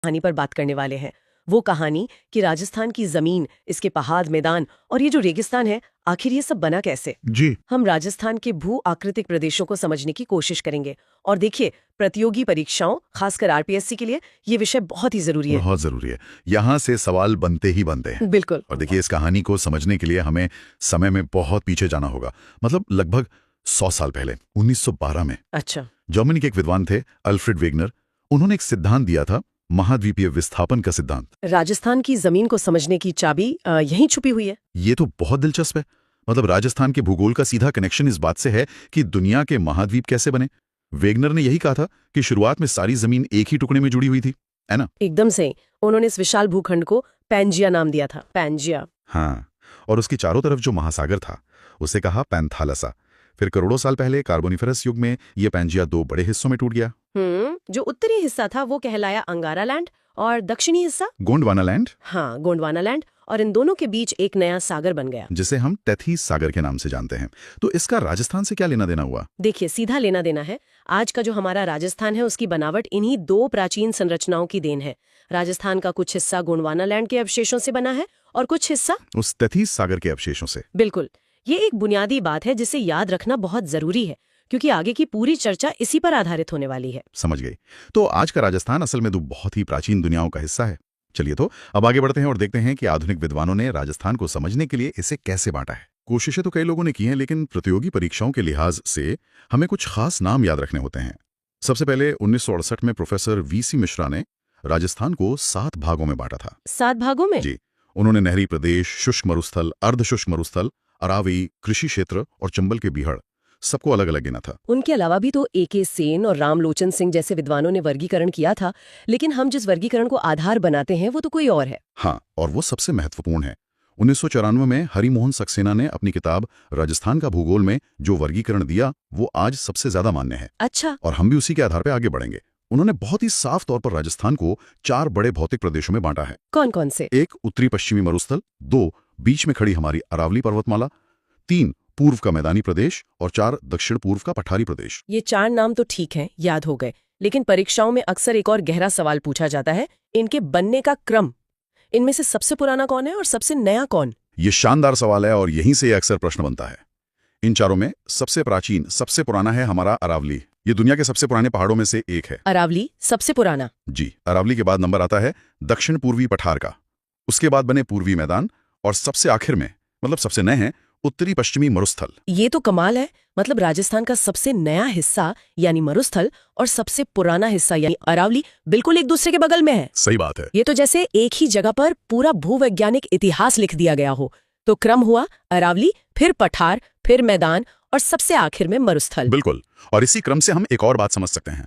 कहानी पर बात करने वाले हैं। वो कहानी कि राजस्थान की जमीन, इसके पहाड़, मैदान और ये जो रेगिस्तान है, आखिर ये सब बना कैसे। जी। हम राजस्थान के भू आकृतिक प्रदेशों को समझने की कोशिश करेंगे। और देखिए, प्रतियोगी परीक्षाओं, खासकर आरपीएससी के लिए ये विषय बहुत ही जरूरी है। बहुत जरूरी है। यहाँ से सवाल बनते ही बनते हैं। बिल्कुल। और देखिए, इस कहानी को समझने के लिए हमें समय में बहुत पीछे जाना होगा। मतलब लगभग 100 साल पहले 1912 में अच्छा। जर्मनी के एक विद्वान थे अल्फ्रेड वेगनर। उन्होंने एक सिद्धांत दिया था, महाद्वीपीय विस्थापन का सिद्धांत। राजस्थान की जमीन को समझने की चाबी यहीं छुपी हुई है। ये तो बहुत दिलचस्प है। मतलब राजस्थान के भूगोल का सीधा कनेक्शन इस बात से है कि दुनिया के महाद्वीप कैसे बने। वेगनर ने यही कहा था कि शुरुआत में सारी जमीन एक ही टुकड़े में जुड़ी हुई थी, है ना? एकदम से। उन्होंने इस विशाल भूखंड को पैंजिया नाम दिया था। पैंजिया। हाँ, और उसके चारों तरफ जो महासागर था उसे कहा पैंथालसा। फिर करोड़ों साल पहले कार्बोनिफरस युग में ये पैंजिया 2 बड़े हिस्सों में टूट गया। जो उत्तरी हिस्सा था वो कहलाया अंगारा लैंड और दक्षिणी हिस्सा गोंडवाना लैंड। हाँ, गोंडवाना लैंड। और इन दोनों के बीच एक नया सागर बन गया, जिसे हम टेथीस सागर के नाम से जानते हैं। तो इसका राजस्थान से क्या लेना देना हुआ? देखिए, सीधा लेना देना है। आज का जो हमारा राजस्थान है उसकी बनावट इन्हीं 2 प्राचीन संरचनाओं की देन है। राजस्थान का कुछ हिस्सा गोंडवाना लैंड के अवशेषों से बना है और कुछ हिस्सा उस टेथीस सागर के अवशेषों से। बिल्कुल। ये एक बुनियादी बात है जिसे याद रखना बहुत जरूरी है, क्योंकि आगे की पूरी चर्चा इसी पर आधारित होने वाली है। समझ गई। तो आज का राजस्थान असल में 2 बहुत ही प्राचीन दुनियाओं का हिस्सा है। चलिए तो अब आगे बढ़ते हैं और देखते हैं कि आधुनिक विद्वानों ने राजस्थान को समझने के लिए इसे कैसे बांटा है। कोशिशें तो कई लोगों ने की हैं, लेकिन प्रतियोगी परीक्षाओं के लिहाज से हमें कुछ खास नाम याद रखने होते हैं। सबसे पहले 1968 में प्रोफेसर वीसी मिश्रा ने राजस्थान को 7 भागों में बांटा था। 7 भागों में? जी। उन्होंने नहरी प्रदेश, शुष्क मरुस्थल, अर्धशुष्क मरुस्थल, अरावली, कृषि क्षेत्र और चंबल के बीहड़, सबको अलग अलग गिना था। उनके अलावा भी तो ए.के. सेन और रामलोचन सिंह जैसे विद्वानों ने वर्गीकरण किया था, लेकिन हम जिस वर्गीकरण को आधार बनाते हैं वो तो कोई और है। हाँ, और वो सबसे महत्वपूर्ण है। 1994 में हरिमोहन सक्सेना ने अपनी किताब राजस्थान का भूगोल में जो वर्गीकरण दिया वो आज सबसे ज्यादा मान्य है। अच्छा। और हम भी उसी के आधार पर आगे बढ़ेंगे। उन्होंने बहुत ही साफ तौर पर राजस्थान को 4 बड़े भौतिक प्रदेशों में बांटा है। कौन कौन से? 1 उत्तरी पश्चिमी मरुस्थल, 2 बीच में खड़ी हमारी अरावली पर्वतमाला, 3 पूर्व का मैदानी प्रदेश और 4 दक्षिण पूर्व का पठारी प्रदेश। ये 4 नाम तो ठीक हैं, याद हो गए, लेकिन परीक्षाओं में अक्सर एक और गहरा सवाल पूछा जाता है, इनके बनने का क्रम। इनमें से सबसे पुराना कौन है और सबसे नया कौन? ये शानदार सवाल है और यहीं से ये अक्सर प्रश्न बनता है। इन चारों में सबसे प्राचीन, सबसे पुराना है हमारा अरावली। ये दुनिया के सबसे पुराने पहाड़ों में से एक है। अरावली सबसे पुराना? जी। अरावली के बाद नंबर आता है दक्षिण पूर्वी पठार का। उसके बाद बने पूर्वी मैदान और सबसे आखिर में, मतलब सबसे नए हैं, उत्तरी पश्चिमी मरुस्थल। ये तो कमाल है। मतलब राजस्थान का सबसे नया हिस्सा यानी मरुस्थल और सबसे पुराना हिस्सा यानी अरावली बिल्कुल एक दूसरे के बगल में है। सही बात है। ये तो जैसे एक ही जगह पर पूरा भूवैज्ञानिक इतिहास लिख दिया गया हो। तो क्रम हुआ अरावली, फिर पठार, फिर मैदान और सबसे आखिर में मरुस्थल। बिल्कुल। और इसी क्रम से हम एक और बात समझ सकते हैं।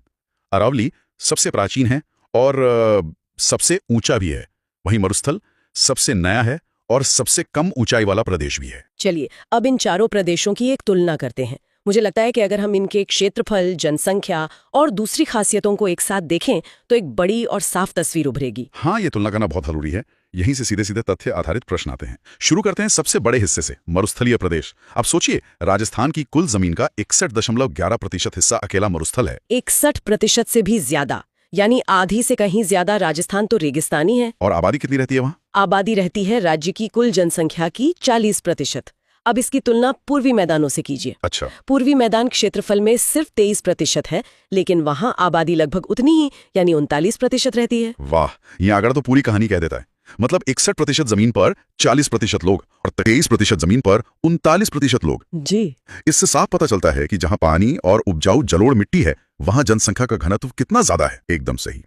अरावली सबसे प्राचीन है और सबसे ऊंचा भी है। वहीं मरुस्थल सबसे नया है और सबसे कम ऊंचाई वाला प्रदेश भी है। चलिए अब इन चारों प्रदेशों की एक तुलना करते हैं। मुझे लगता है कि अगर हम इनके क्षेत्रफल, जनसंख्या और दूसरी खासियतों को एक साथ देखें तो एक बड़ी और साफ तस्वीर उभरेगी। हाँ, ये तुलना करना बहुत जरूरी है। यहीं से सीधे सीधे तथ्य आधारित प्रश्न आते हैं। शुरू करते हैं सबसे बड़े हिस्से से, मरुस्थलीय प्रदेश। अब सोचिए, राजस्थान की कुल जमीन का 61.11% हिस्सा अकेला मरुस्थल है। 61% से भी ज्यादा, यानी आधी से कहीं ज्यादा राजस्थान तो रेगिस्तानी है। और आबादी कितनी रहती है वहाँ? आबादी रहती है राज्य की कुल जनसंख्या की 40%। अब इसकी तुलना पूर्वी मैदानों से कीजिए। अच्छा। पूर्वी मैदान क्षेत्रफल में सिर्फ 23% है, लेकिन वहाँ आबादी लगभग उतनी ही यानी 39% रहती है। वाह, ये आंकड़ा तो पूरी कहानी कह देता है। मतलब 61% जमीन पर 40% लोग और 23% जमीन पर 39% लोग। जी। इससे साफ पता चलता है कि जहां पानी और उपजाऊ जलोढ़ मिट्टी है वहां जनसंख्या का घनत्व कितना ज्यादा है। एकदम सही।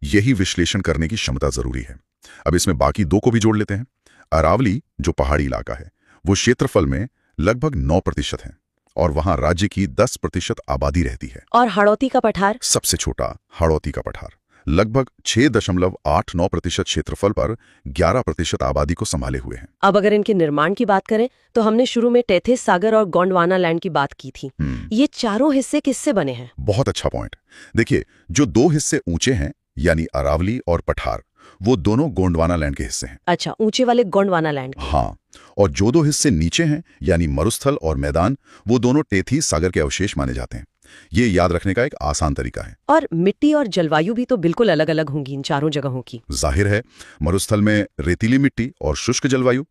यही विश्लेषण करने की क्षमता जरूरी है। अब इसमें बाकी 2 को भी जोड़ लेते हैं। अरावली जो पहाड़ी इलाका है वो क्षेत्रफल में लगभग 9% है और वहां राज्य की 10% आबादी रहती है। और हाड़ौती का पठार? सबसे छोटा हाड़ौती का पठार लगभग 6.89% क्षेत्रफल पर 11% आबादी को संभाले हुए हैं। अब अगर इनके निर्माण की बात करें तो हमने शुरू में टेथिस सागर और गोंडवाना लैंड की बात की थी। ये चारों हिस्से किससे बने हैं? बहुत अच्छा पॉइंट। देखिए, जो 2 हिस्से ऊंचे हैं यानी अरावली और पठार, वो दोनों गोंडवाना लैंड के हिस्से हैं। अच्छा, ऊंचे वाले गोंडवाना लैंड। हाँ, और जो 2 हिस्से नीचे हैं यानी मरुस्थल और मैदान, वो दोनों टेथीस सागर के अवशेष माने जाते हैं। ये याद रखने का एक आसान तरीका है। और मिट्टी और जलवायु भी तो बिल्कुल अलग अलग होंगी इन चारों जगहों की। जाहिर है, मरुस्थल में रेतीली मिट्टी और शुष्क जलवायु,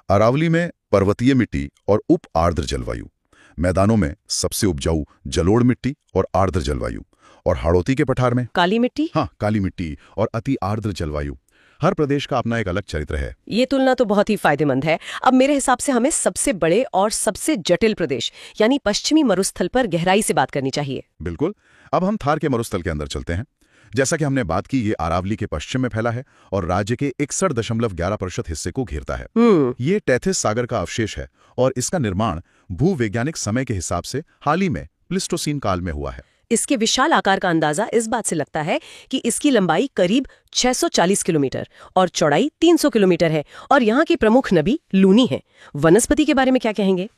अरावली में पर्वतीय मिट्टी और उप आर्द्र जलवायु, मैदानों में सबसे उपजाऊ जलोढ़ मिट्टी और आर्द्र जलवायु, और हाड़ौती के पठार में काली मिट्टी। हाँ, काली मिट्टी और अति आर्द्र जलवायु। हर प्रदेश का अपना एक अलग चरित्र है। ये तुलना तो बहुत ही फायदेमंद है। अब मेरे हिसाब से हमें सबसे बड़े और सबसे जटिल प्रदेश यानी पश्चिमी मरुस्थल पर गहराई से बात करनी चाहिए। बिल्कुल। अब हम थार के मरुस्थल के अंदर चलते हैं। जैसा कि हमने बात की, ये अरावली के पश्चिम में फैला है और राज्य के 61.11% हिस्से को घेरता है। ये टेथिस सागर का अवशेष है और इसका निर्माण भूवैज्ञानिक समय के हिसाब से हाल ही में प्लिस्टोसीन काल में हुआ है। इसके विशाल आकार का अंदाजा इस बात से लगता है कि इसकी लंबाई करीब 640 किलोमीटर और चौड़ाई 300 किलोमीटर है और यहाँ की प्रमुख नदी लूनी है। वनस्पति के बारे में क्या कहेंगे?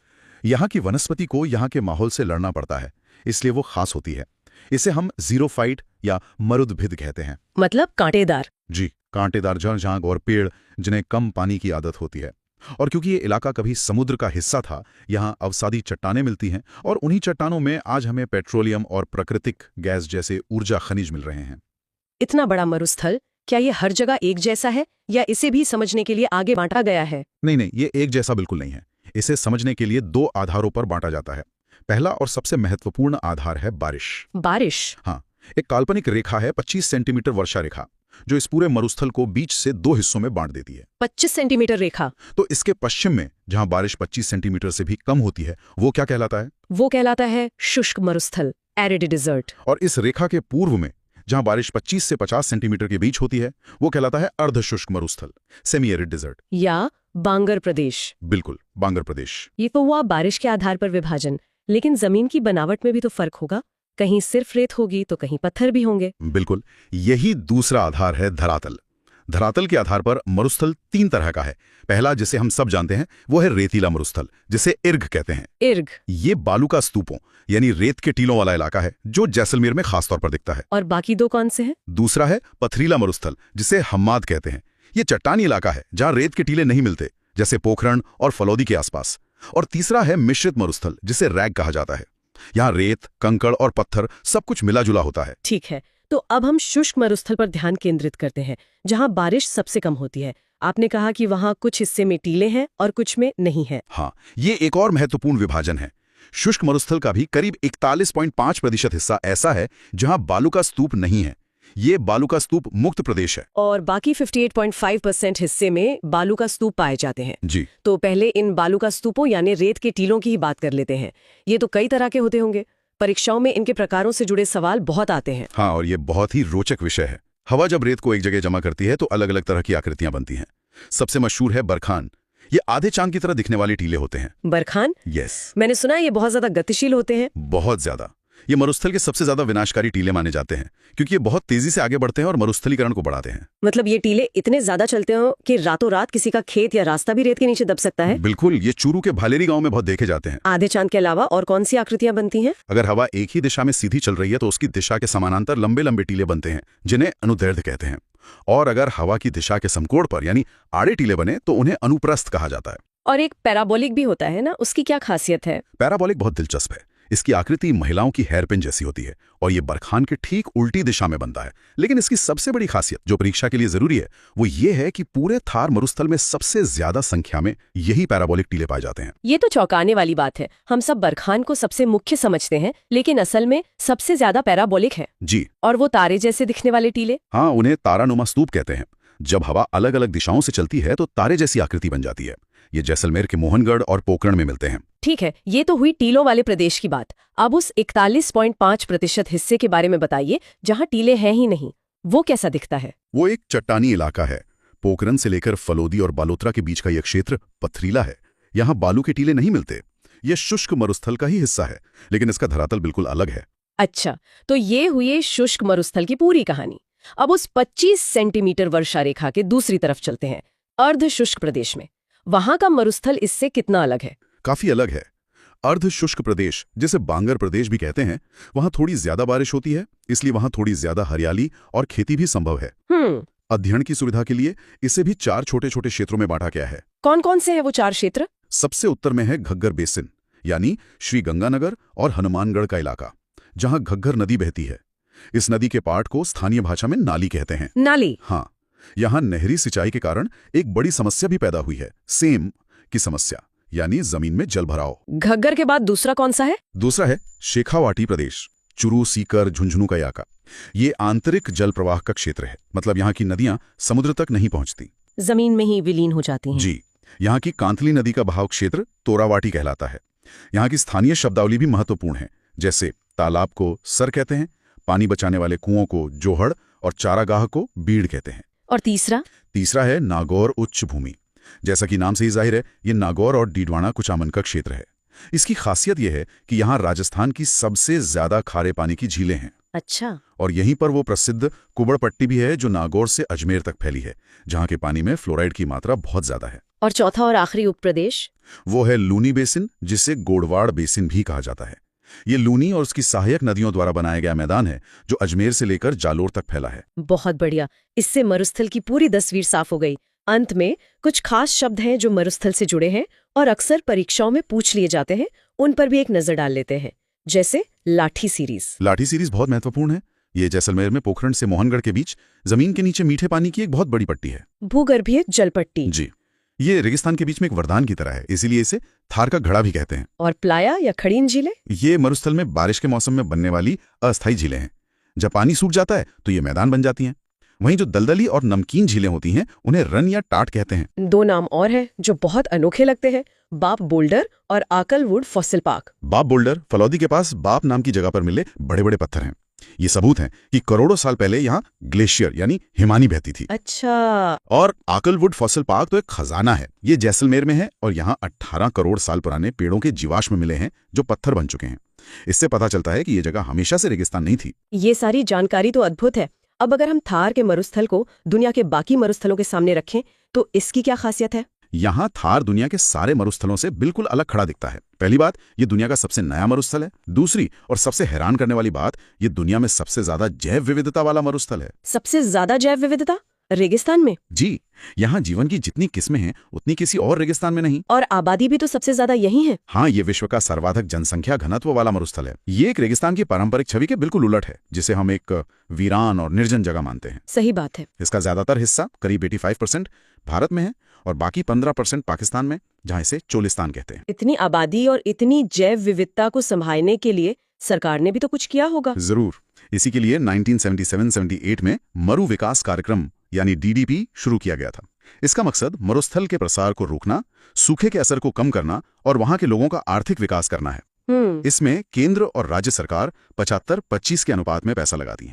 यहाँ की वनस्पति को यहाँ के माहौल से लड़ना पड़ता है, इसलिए वो खास होती है। इसे हम जीरोफाइट या मरुद्भिद कहते हैं। मतलब कांटेदार। जी, कांटेदार जड़ झांग और पेड़ जिन्हें कम पानी की आदत होती है। और क्योंकि ये इलाका कभी समुद्र का हिस्सा था, यहाँ अवसादी चट्टानें मिलती हैं और उन्हीं चट्टानों में आज हमें पेट्रोलियम और प्राकृतिक गैस जैसे ऊर्जा खनिज मिल रहे हैं। इतना बड़ा मरुस्थल, क्या ये हर जगह एक जैसा है या इसे भी समझने के लिए आगे बांटा गया है? नहीं, ये एक जैसा बिल्कुल नहीं है। इसे समझने के लिए 2 आधारों पर बांटा जाता है। पहला और सबसे महत्वपूर्ण आधार है बारिश। बारिश? हाँ, एक काल्पनिक रेखा है 25 सेंटीमीटर वर्षा रेखा, जो इस पूरे मरुस्थल को बीच से 2 हिस्सों में बांट देती है। 25 सेंटीमीटर रेखा? तो इसके पश्चिम में जहां बारिश 25 सेंटीमीटर से भी कम होती है, वो क्या कहलाता है? वो कहलाता है शुष्क मरुस्थल, एरिड डिजर्ट। और इस रेखा के पूर्व में जहां बारिश 25 से 50 सेंटीमीटर के बीच होती है, वो कहलाता है अर्धशुष्क मरुस्थल, सेमी एरिड डिजर्ट, या बांगर प्रदेश। बिल्कुल, बांगर प्रदेश। ये तो हुआ बारिश के आधार पर विभाजन, लेकिन जमीन की बनावट में भी तो फर्क होगा। कहीं सिर्फ रेत होगी तो कहीं पत्थर भी होंगे। बिल्कुल, यही दूसरा आधार है धरातल। धरातल के आधार पर मरुस्थल 3 तरह का है। पहला, जिसे हम सब जानते हैं, वो है रेतीला मरुस्थल, जिसे इर्ग कहते हैं। इर्ग? ये बालू का स्तूपों यानी रेत के टीलों वाला इलाका है, जो जैसलमेर में खासतौर पर दिखता है। और बाकी 2 कौन से हैं? दूसरा है पथरीला मरुस्थल, जिसे हम्माद कहते हैं। ये चट्टानी इलाका है जहां रेत के टीले नहीं मिलते, जैसे पोखरण और फलौदी के आसपास। और तीसरा है मिश्रित मरुस्थल, जिसे रैग कहा जाता है। यहाँ रेत, कंकड़ और पत्थर सब कुछ मिला जुला होता है। ठीक है, तो अब हम शुष्क मरुस्थल पर ध्यान केंद्रित करते हैं, जहाँ बारिश सबसे कम होती है। आपने कहा कि वहाँ कुछ हिस्से में टीले हैं और कुछ में नहीं है। हाँ, ये एक और महत्वपूर्ण विभाजन है। शुष्क मरुस्थल का भी करीब 41.5% हिस्सा ऐसा है जहाँ बालू का स्तूप नहीं है। ये बालू का स्तूप मुक्त प्रदेश है। और बाकी 58.5% हिस्से में बालू का स्तूप पाए जाते हैं। जी। तो पहले इन बालू का स्तूपों यानी रेत के टीलों की ही बात कर लेते हैं। ये तो कई तरह के होते होंगे। परीक्षाओं में इनके प्रकारों से जुड़े सवाल बहुत आते हैं। हाँ, और ये बहुत ही रोचक विषय है। हवा जब रेत को एक जगह जमा करती है तो अलग अलग तरह की आकृतियां बनती हैं। सबसे मशहूर है बरखान। ये आधे चांद की तरह दिखने वाले टीले होते हैं। बरखान? यस। मैंने सुना है ये बहुत ज्यादा गतिशील होते हैं। बहुत ज्यादा। ये मरुस्थल के सबसे ज्यादा विनाशकारी टीले माने जाते हैं, क्योंकि ये बहुत तेजी से आगे बढ़ते हैं और मरुस्थलीकरण को बढ़ाते हैं। मतलब ये टीले इतने ज्यादा चलते हो कि रातों रात किसी का खेत या रास्ता भी रेत के नीचे दब सकता है। बिल्कुल, ये चूरू के भालेरी गांव में बहुत देखे जाते हैं। आधे चांद के अलावा और कौन सी आकृतियां बनती हैं? अगर हवा एक ही दिशा में सीधी चल रही है तो उसकी दिशा के समानांतर लंबे लंबे टीले बनते हैं, जिन्हें अनुदैर्ध्य कहते हैं। और अगर हवा की दिशा के समकोण पर यानी आड़े टीले बने तो उन्हें अनुप्रस्थ कहा जाता है। और एक पैराबोलिक भी होता है ना, उसकी क्या खासियत है? पैराबोलिक बहुत दिलचस्प है। इसकी आकृति महिलाओं की हेयरपिन जैसी होती है और ये बरखान के ठीक उल्टी दिशा में बनता है। लेकिन इसकी सबसे बड़ी खासियत जो परीक्षा के लिए जरूरी है वो ये है कि पूरे थार मरुस्थल में सबसे ज्यादा संख्या में यही पैराबोलिक टीले पाए जाते हैं। ये तो चौंकाने वाली बात है। हम सब बरखान को सबसे मुख्य समझते हैं, लेकिन असल में सबसे ज्यादा पैराबोलिक है। जी। और वो तारे जैसे दिखने वाले टीले? हाँ, उन्हें तारानुमा स्तूप कहते हैं। जब हवा अलग अलग दिशाओं से चलती है तो तारे जैसी आकृति बन जाती है। ये जैसलमेर के मोहनगढ़ और पोकरण में मिलते हैं। ठीक है, ये तो हुई टीलों वाले प्रदेश की बात। अब उस 41.5% हिस्से के बारे में बताइए जहां टीले हैं ही नहीं। वो कैसा दिखता है? वो एक चट्टानी इलाका है। पोकरण से लेकर फलोदी और बालोतरा के बीच का यह क्षेत्र पथरीला है। यहाँ बालू के टीले नहीं मिलते। ये शुष्क मरुस्थल का ही हिस्सा है, लेकिन इसका धरातल बिल्कुल अलग है। अच्छा, तो ये हुई शुष्क मरुस्थल की पूरी कहानी। अब उस 25 सेंटीमीटर वर्षा रेखा के दूसरी तरफ चलते हैं, अर्ध शुष्क प्रदेश में। वहां का मरुस्थल इससे कितना अलग है? काफी अलग है। अर्ध शुष्क प्रदेश, जिसे बांगर प्रदेश भी कहते हैं, वहां थोड़ी ज्यादा बारिश होती है, इसलिए वहां थोड़ी ज्यादा हरियाली और खेती भी संभव है। अध्ययन की सुविधा के लिए इसे भी 4 छोटे छोटे क्षेत्रों में बांटा गया है। कौन कौन से हैं वो 4 क्षेत्र? सबसे उत्तर में है घग्गर बेसिन, यानी श्री गंगानगर और हनुमानगढ़ का इलाका, जहां घग्गर नदी बहती है। इस नदी के पाट को स्थानीय भाषा में नाली कहते हैं। नाली। हाँ, यहाँ नहरी सिंचाई के कारण एक बड़ी समस्या भी पैदा हुई है, सेम की समस्या, यानी जमीन में जल भराव। घग्गर के बाद दूसरा कौन सा है? दूसरा है शेखावाटी प्रदेश, चुरू, सीकर, झुंझुनू का इलाका। ये आंतरिक जल प्रवाह का क्षेत्र है, मतलब यहाँ की नदियां समुद्र तक नहीं पहुंचती, जमीन में ही विलीन हो जाती हैं। जी। यहाँ की कांतली नदी का बहाव क्षेत्र तोरावाटी कहलाता है। यहाँ की स्थानीय शब्दावली भी महत्वपूर्ण है, जैसे तालाब को सर कहते हैं, पानी बचाने वाले कुओं को जोहड़ और चारागाह को बीड़ कहते हैं। और तीसरा है नागौर उच्च भूमि। जैसा कि नाम से ही जाहिर है, ये नागौर और डीडवाना कुचामन का क्षेत्र है। इसकी खासियत यह है कि यहाँ राजस्थान की सबसे ज्यादा खारे पानी की झीलें हैं। अच्छा। और यहीं पर वो प्रसिद्ध कुबड़ पट्टी भी है, जो नागौर से अजमेर तक फैली है, जहाँ के पानी में फ्लोराइड की मात्रा बहुत ज्यादा है। और चौथा और आखिरी उपप्रदेश वो है लूनी बेसिन, जिसे गोड़वाड़ बेसिन भी कहा जाता है। ये लूनी और उसकी सहायक नदियों द्वारा बनाया गया मैदान है, जो अजमेर से लेकर जालोर तक फैला है। बहुत बढ़िया। इससे मरुस्थल की पूरी तस्वीर साफ हो गई। अंत में कुछ खास शब्द हैं जो मरुस्थल से जुड़े हैं और अक्सर परीक्षाओं में पूछ लिए जाते हैं, उन पर भी एक नजर डाल लेते हैं। जैसे लाठी सीरीज। लाठी सीरीज बहुत महत्वपूर्ण है। ये जैसलमेर में पोखरण से मोहनगढ़ के बीच जमीन के नीचे मीठे पानी की एक बहुत बड़ी पट्टी है। भूगर्भीय जलपट्टी। जी, ये रेगिस्तान के बीच में एक वरदान की तरह है, इसीलिए इसे थार का घड़ा भी कहते हैं। और प्लाया या खड़ीन झीलें? ये मरुस्थल में बारिश के मौसम में बनने वाली अस्थायी झीलें हैं। जब पानी सूख जाता है तो ये मैदान बन जाती हैं। वहीं जो दलदली और नमकीन झीलें होती हैं, उन्हें रन या टाट कहते हैं। दो नाम और हैं जो बहुत अनोखे लगते हैं, बाप बोल्डर और आकलवुड फॉसिल पार्क। बाप बोल्डर फलौदी के पास बाप नाम की जगह पर मिले बड़े बड़े पत्थर हैं। ये सबूत है कि करोड़ों साल पहले यहाँ ग्लेशियर यानी हिमानी बहती थी। अच्छा। और आकलवुड फॉसिल पार्क तो एक खजाना है। ये जैसलमेर में है और यहाँ 18 करोड़ साल पुराने पेड़ों के जीवाश्म मिले हैं, जो पत्थर बन चुके हैं। इससे पता चलता है कि ये जगह हमेशा से रेगिस्तान नहीं थी। ये सारी जानकारी तो अद्भुत है। अब अगर हम थार के मरुस्थल को दुनिया के बाकी मरुस्थलों के सामने रखें तो इसकी क्या खासियत है? यहाँ थार दुनिया के सारे मरुस्थलों से बिल्कुल अलग खड़ा दिखता है। पहली बात, ये दुनिया का सबसे नया मरुस्थल है। दूसरी और सबसे हैरान करने वाली बात, ये दुनिया में सबसे ज्यादा जैव विविधता वाला मरुस्थल है। सबसे ज्यादा जैव विविधता रेगिस्तान में? जी, यहाँ जीवन की जितनी किस्में हैं उतनी किसी और रेगिस्तान में नहीं। और आबादी भी तो सबसे ज्यादा यही है। हाँ, ये विश्व का सर्वाधिक जनसंख्या घनत्व वाला मरुस्थल है। ये एक रेगिस्तान की पारंपरिक छवि के बिल्कुल उलट है, जिसे हम एक वीरान और निर्जन जगह मानते हैं। सही बात है। इसका ज्यादातर हिस्सा, करीब 85%, भारत में है और बाकी 15% पाकिस्तान में, जहाँ इसे चोलिस्तान कहते हैं। इतनी आबादी और इतनी जैव विविधता को संभालने के लिए सरकार ने भी तो कुछ किया होगा। जरूर। इसी के लिए 1977-78 में मरु विकास कार्यक्रम यानी DDP शुरू किया गया था। इसका मकसद मरुस्थल के प्रसार को रोकना, सूखे के असर को कम करना और वहां के लोगों का आर्थिक विकास करना है। इसमें केंद्र और राज्य सरकार 75-25 के अनुपात में पैसा लगाती है।